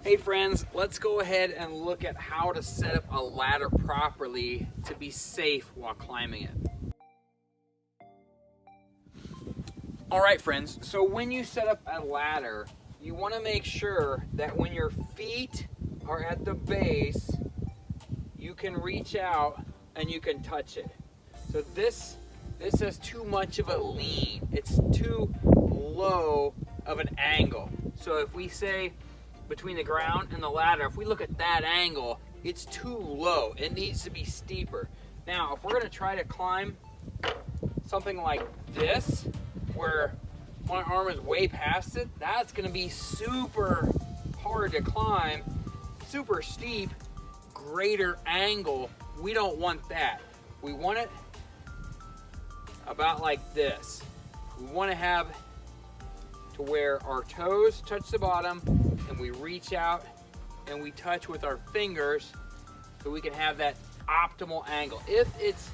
Hey friends, let's go ahead and look at how to set up a ladder properly to be safe while climbing it. Alright friends, so when you set up a ladder, you want to make sure that when your feet are at the base, you can reach out and you can touch it. So this has too much of a lean. It's too low of an angle. So if we say between the ground and the ladder, if we look at that angle, it's too low. It needs to be steeper. Now, if we're gonna try to climb something like this, where my arm is way past it, that's gonna be super hard to climb, super steep, greater angle. We don't want that. We want it about like this. We wanna have to where our toes touch the bottom and we reach out and we touch with our fingers so we can have that optimal angle. If it's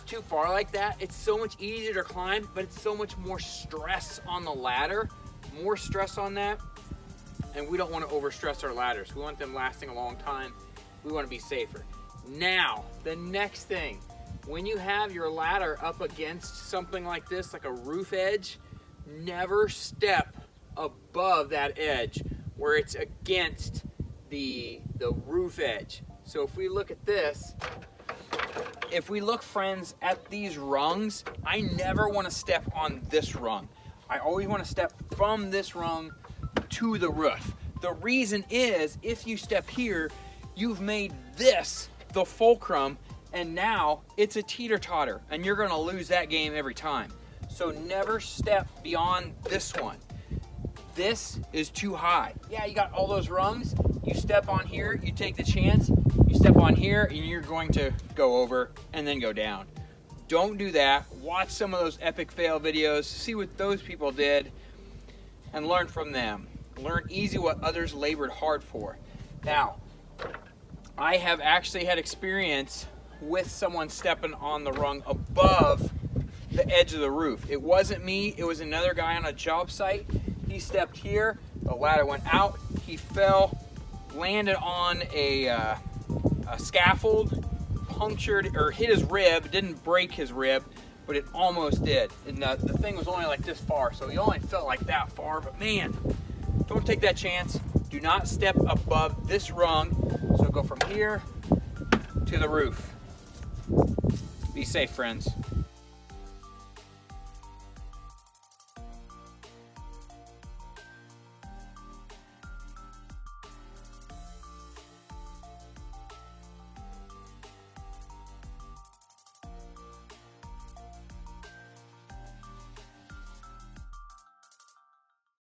too far like that, it's so much easier to climb, but it's so much more stress on the ladder, more stress on that, and we don't want to overstress our ladders. We want them lasting a long time. We want to be safer. Now, the next thing, when you have your ladder up against something like this, like a roof edge, never step above that edge where it's against the roof edge. So if we look at this, if we look, friends, at these rungs, I never want to step on this rung. I always want to step from this rung to the roof. The reason is, if you step here, you've made this the fulcrum, and now it's a teeter-totter, and you're going to lose that game every time. So never step beyond this one. This is too high. Yeah, you got all those rungs. You step on here, you take the chance. You step on here, and you're going to go over and then go down. Don't do that. Watch some of those epic fail videos. See what those people did and learn from them. Learn easy what others labored hard for. Now, I have actually had experience with someone stepping on the rung above the edge of the roof. It wasn't me, it was another guy on a job site. He stepped here, the ladder went out, he fell, landed on a scaffold, punctured or hit his rib. Didn't break his rib, but it almost did. And the thing was only like this far, so he only felt like that far. But man, don't take that chance. Do not step above this rung. So go from here to the roof. Be safe, friends.